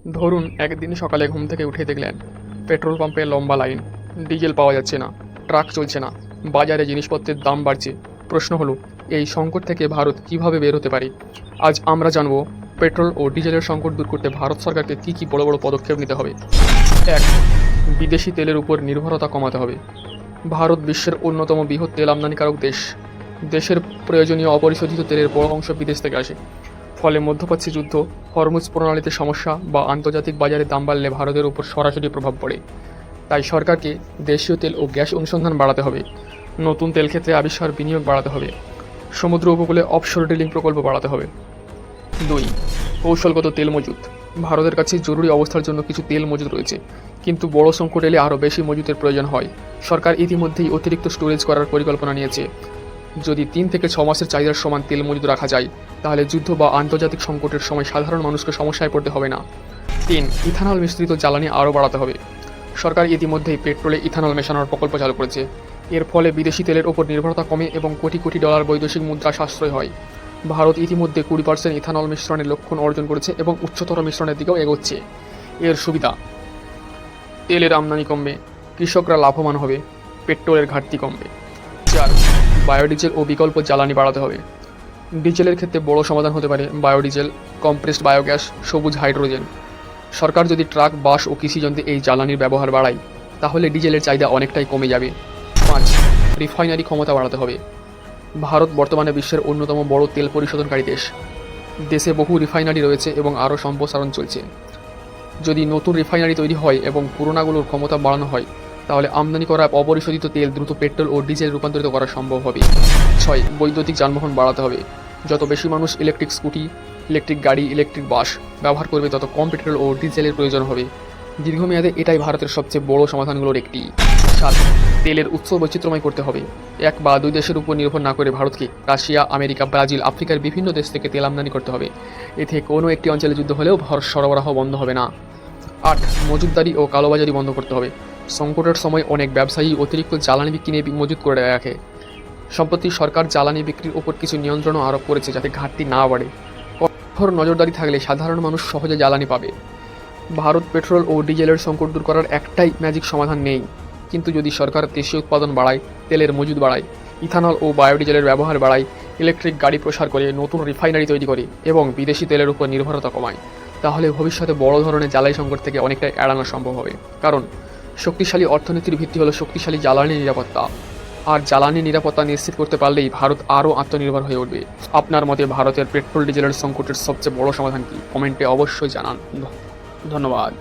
ধরুন একদিন সকালে ঘুম থেকে উঠে দেখলেন পেট্রোল পাম্পে লম্বা লাইন, ডিজেল পাওয়া যাচ্ছে না, ট্রাক চলছে না, বাজারে জিনিসপত্রের দাম বাড়ছে। প্রশ্ন হলো, এই সংকট থেকে ভারত কিভাবে বের হতে পারে? আজ আমরা জানব পেট্রোল ও ডিজেলের সংকট দূর করতে ভারত সরকারকে কী বড় বড় পদক্ষেপ নিতে হবে। এক, বিদেশি তেলের উপর নির্ভরতা কমাতে হবে। ভারত বিশ্বের অন্যতম বৃহৎ তেল আমদানিকারক দেশ। দেশের প্রয়োজনীয় অপরিশোধিত তেলের বড় অংশ বিদেশ থেকে আসে। ফলে মধ্যপ্রাচ্যে যুদ্ধ, হরমুজ প্রণালীতে সমস্যা বা আন্তর্জাতিক বাজারে দাম বাড়লে ভারতের উপর সরাসরি প্রভাব পড়ে। তাই সরকারকে দেশীয় তেল ও গ্যাস অনুসন্ধান বাড়াতে হবে, নতুন তেল ক্ষেত্রে আবিষ্কার বিনিয়োগ বাড়াতে হবে, সমুদ্র উপকূলে অফশোর ড্রিলিং প্রকল্প বাড়াতে হবে। 2, কৌশলগত তেল মজুত। ভারতের কাছে জরুরি অবস্থার জন্য কিছু তেল মজুত রয়েছে, কিন্তু বড় সংকট এলে আরও বেশি মজুতের প্রয়োজন হয়। সরকার ইতিমধ্যেই অতিরিক্ত স্টোরেজ করার পরিকল্পনা নিয়েছে। যদি 3 থেকে 6 মাসের চাহিদার সমান তেল মজুত রাখা যায়, তাহলে যুদ্ধ বা আন্তর্জাতিক সংকটের সময় সাধারণ মানুষকে সমস্যায় পড়তে হবে না। 3, ইথানল মিশ্রিত জ্বালানি আরও বাড়াতে হবে। সরকার ইতিমধ্যেই পেট্রোলে ইথানল মেশানোর প্রকল্প চালু করেছে। এর ফলে বিদেশি তেলের ওপর নির্ভরতা কমে এবং কোটি কোটি ডলার বৈদেশিক মুদ্রা সাশ্রয় হয়। ভারত ইতিমধ্যে 20% ইথানল মিশ্রণের লক্ষ্য অর্জন করেছে এবং উচ্চতর মিশ্রণের দিকেও এগোচ্ছে। এর সুবিধা: তেলের আমদানি কমবে, কৃষকরা লাভবান হবে, পেট্রোলের ঘাটতি কমবে। 4, বায়োডিজেল ও বিকল্প জ্বালানি বাড়াতে হবে। ডিজেলের ক্ষেত্রে বড় সমাধান হতে পারে বায়োডিজেল, কম্প্রেসড বায়োগ্যাস, সবুজ হাইড্রোজেন। সরকার যদি ট্রাক, বাস ও কৃষিযন্ত্রে এই জ্বালানির ব্যবহার বাড়ায়, তাহলে ডিজেলের চাহিদা অনেকটাই কমে যাবে। 5, রিফাইনারি ক্ষমতা বাড়াতে হবে। ভারত বর্তমানে বিশ্বের অন্যতম বড় তেল পরিশোধনকারী দেশ। দেশে বহু রিফাইনারি রয়েছে এবং আরও সম্প্রসারণ চলছে। যদি নতুন রিফাইনারি তৈরি হয় এবং পুরোনাগুলোর ক্ষমতা বাড়ানো হয়, তাহলে আমদানি করা অপরিশোধিত তেল দ্রুত পেট্রোল ও ডিজেল রূপান্তরিত করা সম্ভব হবে। 6, বৈদ্যুতিক যানবাহন বাড়াতে হবে। যত বেশি মানুষ ইলেকট্রিক স্কুটি, ইলেকট্রিক গাড়ি, ইলেকট্রিক বাস ব্যবহার করবে, তত কম পেট্রোল ও ডিজেলের প্রয়োজন হবে। দীর্ঘমেয়াদে এটাই ভারতের সবচেয়ে বড় সমাধানগুলোর একটি। 7, তেলের উৎস বৈচিত্র্যময় করতে হবে। 1 বা 2 দেশের উপর নির্ভর না করে ভারতকে রাশিয়া, আমেরিকা, ব্রাজিল, আফ্রিকার বিভিন্ন দেশ থেকে তেল আমদানি করতে হবে। এতে কোনো একটি অঞ্চলে যুদ্ধ হলেও ভারত সরবরাহ বন্ধ হবে না। 8, মজুতদারি ও কালোবাজারি বন্ধ করতে হবে। সংকটের সময় অনেক ব্যবসায়ী অতিরিক্ত জ্বালানি কিনে মজুত করে রাখে। সম্প্রতি সরকার জ্বালানি বিক্রির ওপর কিছু নিয়ন্ত্রণও আরোপ করেছে, যাতে ঘাটতি না বাড়ে। কঠোর নজরদারি থাকলে সাধারণ মানুষ সহজে জ্বালানি পাবে। ভারত পেট্রোল ও ডিজেলের সংকট দূর করার একটাই ম্যাজিক সমাধান নেই, কিন্তু যদি সরকার দেশীয় উৎপাদন বাড়ায়, তেলের মজুত বাড়ায়, ইথানল ও বায়োডিজেলের ব্যবহার বাড়ায়, ইলেকট্রিক গাড়ি প্রসার করে, নতুন রিফাইনারি তৈরি করে এবং বিদেশি তেলের উপর নির্ভরতা কমায়, তাহলে ভবিষ্যতে বড় ধরনের জ্বালানি সংকট থেকে অনেকটাই এড়ানো সম্ভব হবে। কারণ শক্তিশালী অর্থনীতির ভিত্তি হলো শক্তিশালী জ্বালানি নিরাপত্তা, আর জ্বালানি নিরাপত্তা নিশ্চিত করতে পারলেই ভারত আরও আত্মনির্ভর হয়ে উঠবে। আপনার মতে ভারতের পেট্রোল ডিজেলের সংকটের সবচেয়ে বড় সমাধান কি? কমেন্টে অবশ্যই জানান। ধন্যবাদ।